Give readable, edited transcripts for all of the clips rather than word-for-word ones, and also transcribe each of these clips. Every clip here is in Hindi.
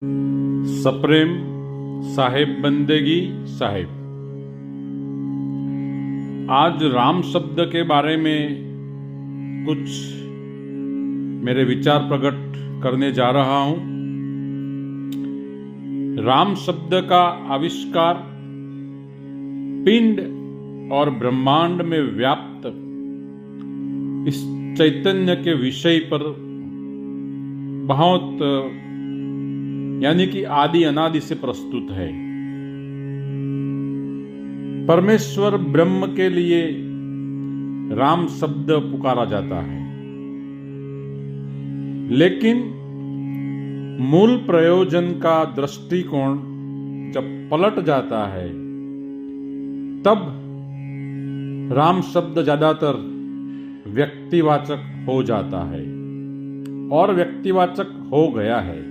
सप्रेम साहेब बंदेगी साहेब। आज राम शब्द के बारे में कुछ मेरे विचार प्रकट करने जा रहा हूं। राम शब्द का आविष्कार पिंड और ब्रह्मांड में व्याप्त इस चैतन्य के विषय पर बहुत यानी कि आदि अनादि से प्रस्तुत है। परमेश्वर ब्रह्म के लिए राम शब्द पुकारा जाता है, लेकिन मूल प्रयोजन का दृष्टिकोण जब पलट जाता है तब राम शब्द ज्यादातर व्यक्तिवाचक हो जाता है और व्यक्तिवाचक हो गया है।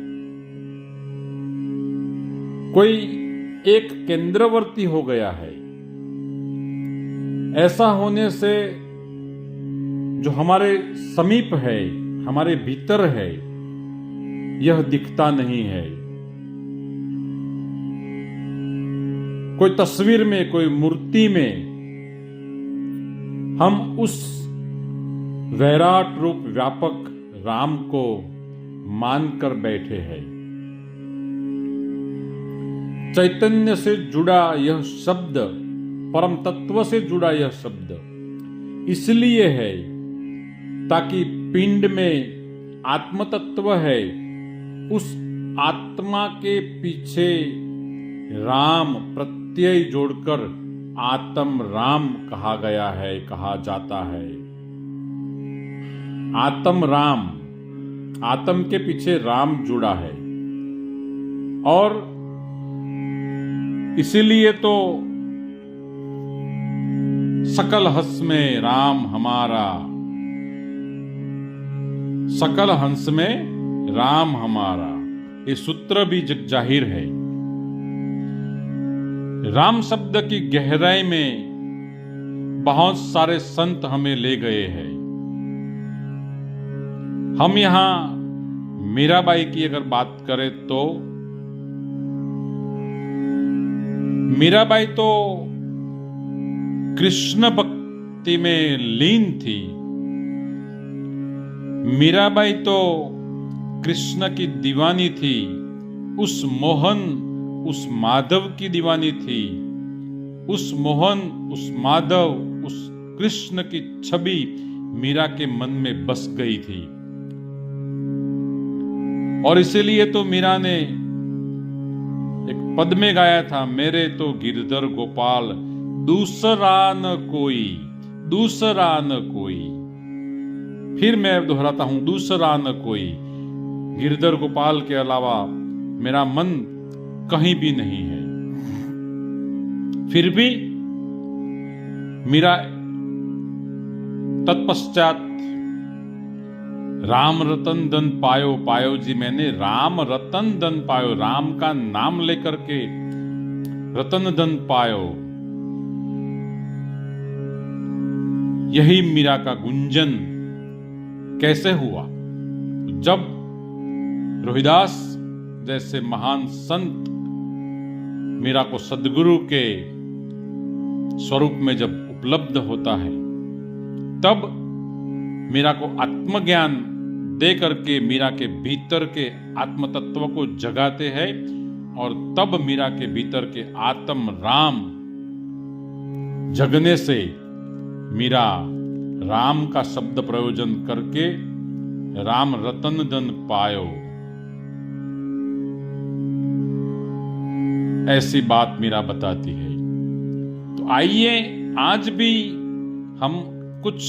कोई एक केंद्रवर्ती हो गया है। ऐसा होने से जो हमारे समीप है, हमारे भीतर है, यह दिखता नहीं है। कोई तस्वीर में, कोई मूर्ति में हम उस वैराट रूप व्यापक राम को मानकर बैठे हैं। चैतन्य से जुड़ा यह शब्द, परम तत्व से जुड़ा यह शब्द इसलिए है ताकि पिंड में आत्म तत्व है, उस आत्मा के पीछे राम प्रत्यय जोड़कर आत्म राम कहा गया है, कहा जाता है। आत्म राम, आत्म के पीछे राम जुड़ा है और इसीलिए तो सकल हंस में राम हमारा, सकल हंस में राम हमारा, ये सूत्र भी जग जाहिर है। राम शब्द की गहराई में बहुत सारे संत हमें ले गए हैं। हम यहां मीराबाई की अगर बात करें तो मीराबाई तो कृष्ण भक्ति में लीन थी। मीराबाई तो कृष्ण की दीवानी थी, उस मोहन, उस माधव की दीवानी थी। उस मोहन, उस माधव, उस कृष्ण की छवि मीरा के मन में बस गई थी और इसीलिए तो मीरा ने एक पद में गाया था, मेरे तो गिरधर गोपाल दूसरा न कोई, दूसरा न कोई। फिर मैं दोहराता हूं, दूसरा न कोई। गिरधर गोपाल के अलावा मेरा मन कहीं भी नहीं है। फिर भी मीरा तत्पश्चात राम रतन धन पायो, पायो जी मैंने राम रतन धन पायो, राम का नाम लेकर के रतन धन पायो, यही मीरा का गुंजन कैसे हुआ? जब रोहिदास जैसे महान संत मीरा को सद्गुरु के स्वरूप में जब उपलब्ध होता है, तब मीरा को आत्मज्ञान दे करके मीरा के भीतर के आत्म तत्व को जगाते हैं और तब मीरा के भीतर के आत्म राम जगने से मीरा राम का शब्द प्रयोजन करके राम रतन धन पायो, ऐसी बात मीरा बताती है। तो आइए आज भी हम कुछ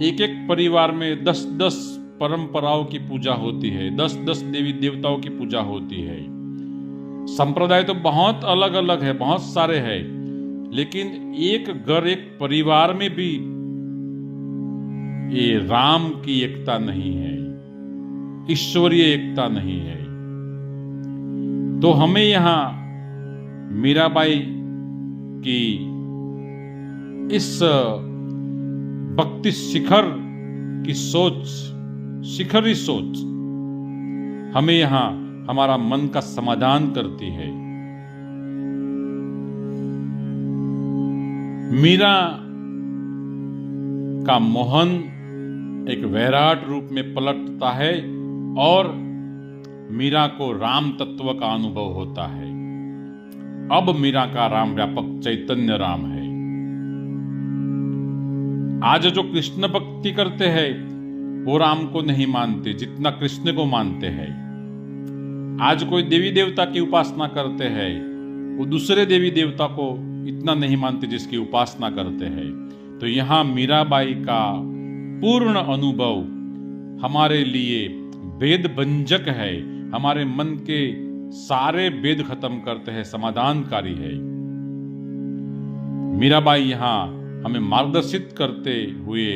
एक एक परिवार में 10-10 परंपराओं की पूजा होती है, 10-10 देवी देवताओं की पूजा होती है। संप्रदाय तो बहुत अलग अलग है, बहुत सारे हैं, लेकिन एक घर, एक परिवार में भी ये राम की एकता नहीं है, ईश्वरीय एकता नहीं है। तो हमें यहां मीराबाई की इस भक्ति शिखर की सोच, शिखरी सोच हमें यहां हमारा मन का समाधान करती है। मीरा का मोहन एक वैराट रूप में पलटता है और मीरा को राम तत्व का अनुभव होता है। अब मीरा का राम व्यापक चैतन्य राम है। आज जो कृष्ण भक्ति करते हैं वो राम को नहीं मानते जितना कृष्ण को मानते हैं। आज कोई देवी देवता की उपासना करते हैं वो दूसरे देवी देवता को इतना नहीं मानते जिसकी उपासना करते हैं। तो यहाँ मीराबाई का पूर्ण अनुभव हमारे लिए वेद भंजक है, हमारे मन के सारे भेद खत्म करते हैं, समाधानकारी है। मीराबाई यहाँ हमें मार्गदर्शित करते हुए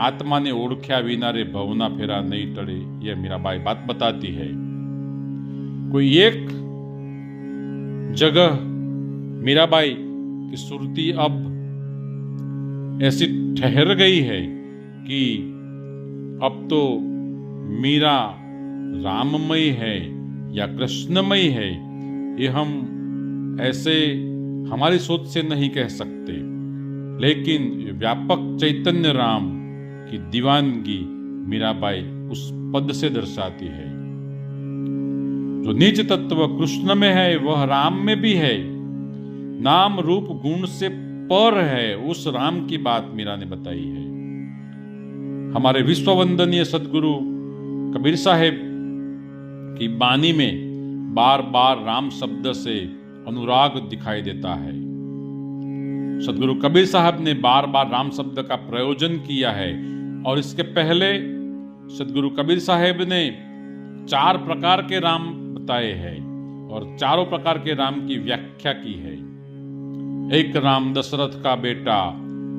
आत्मा ने ओळख्या विना रे भवना फेरा नहीं टळे, यह मीराबाई बात बताती है। कोई एक जगह मीराबाई की सुरती अब ऐसी ठहर गई है कि अब तो मीरा राममय है या कृष्णमय है, ये हम ऐसे हमारी सोच से नहीं कह सकते, लेकिन व्यापक चैतन्य राम की दीवानगी मीराबाई उस पद से दर्शाती है। जो निज तत्व कृष्ण में है वह राम में भी है, नाम रूप गुण से पर है, उस राम की बात मीरा ने बताई है। हमारे विश्व वंदनीय सदगुरु कबीर साहेब की बानी में बार बार राम शब्द से अनुराग दिखाई देता है। सदगुरु कबीर साहब ने बार बार राम शब्द का प्रयोजन किया है और इसके पहले सदगुरु कबीर साहेब ने 4 प्रकार के राम बताए हैं और चारों प्रकार के राम की व्याख्या की है। एक राम दशरथ का बेटा,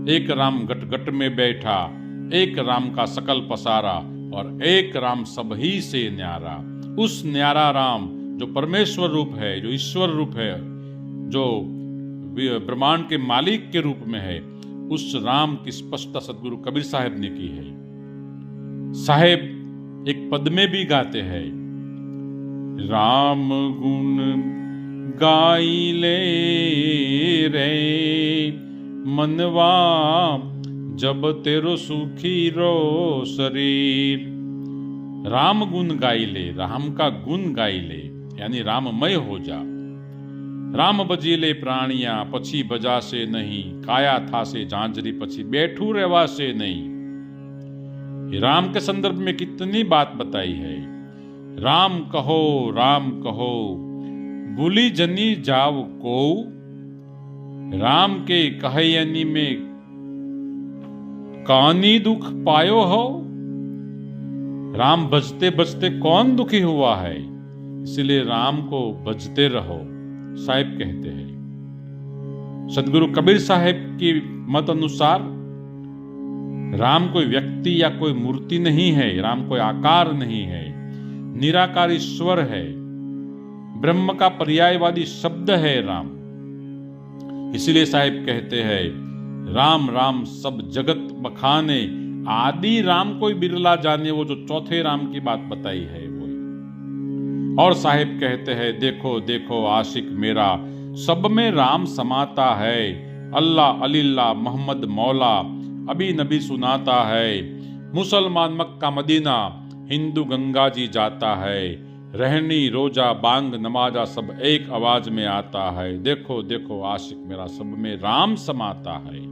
एक राम गट गट में बैठा, एक राम का सकल पसारा और एक राम सबही से न्यारा। उस न्यारा राम जो परमेश्वर रूप है, जो ईश्वर रूप है, जो ब्रह्मांड के मालिक के रूप में है, उस राम की स्पष्टता सदगुरु कबीर साहब ने की है। साहेब एक पद में भी गाते हैं, राम गुण गाई ले रे मनवा जब तेरो सुखी रो शरीर। राम गुण गाई ले, राम का गुण गाई ले यानी राममय हो जा। राम बजीले प्राणिया पछी बजा से नहीं, काया था से झांझरी पछी बैठू रहवा से नहीं। राम के संदर्भ में कितनी बात बताई है। राम कहो भूली जनी जाव को, राम के कहयनी में कानी दुख पायो हो। राम बजते बजते कौन दुखी हुआ है, इसलिए राम को बजते रहो, साहिब कहते हैं। सदगुरु कबीर साहिब की मत अनुसार राम कोई व्यक्ति या कोई मूर्ति नहीं है, राम कोई आकार नहीं है, निराकार ईश्वर है, ब्रह्म का पर्यायवादी शब्द है राम। इसलिए साहिब कहते हैं, राम राम सब जगत बखाने, आदि राम कोई बिरला जाने। वो जो चौथे राम की बात बताई है वो। और साहिब कहते हैं, देखो देखो आशिक मेरा, सब में राम समाता है। अल्लाह अलिल्ला मोहम्मद मौला, अभी नबी सुनाता है। मुसलमान मक्का मदीना, हिंदू गंगा जी जाता है। रहनी रोजा बांग नमाजा सब एक आवाज में आता है। देखो देखो आशिक मेरा, सब में राम समाता है।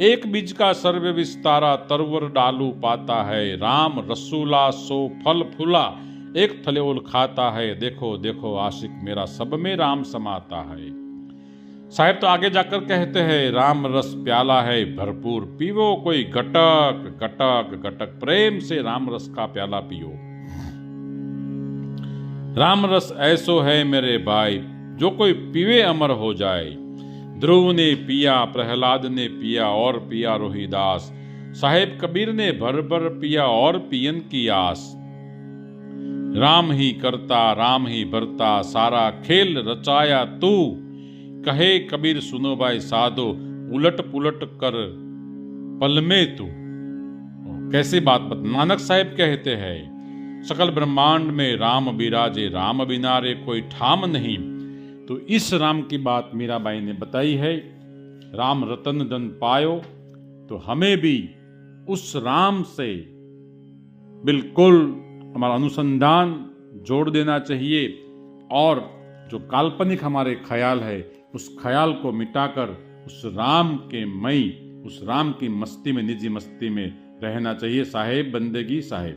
एक बीज का सर्व विस्तारा, तरवर डालू पाता है। राम रसूला सो फल फूला, एक थलेओल खाता है। देखो देखो आशिक मेरा, सब में राम समाता है। साहिब तो आगे जाकर कहते हैं, राम रस प्याला है भरपूर, पीवो कोई गटक गटक गटक, प्रेम से राम रस का प्याला पियो। राम रस ऐसो है मेरे भाई, जो कोई पीवे अमर हो जाए। ध्रुव ने पिया, प्रहलाद ने पिया और पिया रोहिदास। साहेब कबीर ने भर भर पिया और पियन की आस। राम ही करता राम ही भरता, सारा खेल रचाया तू। कहे कबीर सुनो भाई साधो, उलट पुलट कर पल में तू। कैसी बात नानक साहिब कहते हैं, सकल ब्रह्मांड में राम बिराजे, राम बिना रे कोई ठाम नहीं। तो इस राम की बात मीराबाई ने बताई है। राम रतन धन पायो, तो हमें भी उस राम से बिल्कुल हमारा अनुसंधान जोड़ देना चाहिए और जो काल्पनिक हमारे ख्याल है उस ख्याल को मिटाकर उस राम के मई, उस राम की मस्ती में, निजी मस्ती में रहना चाहिए। साहेब बंदेगी साहेब।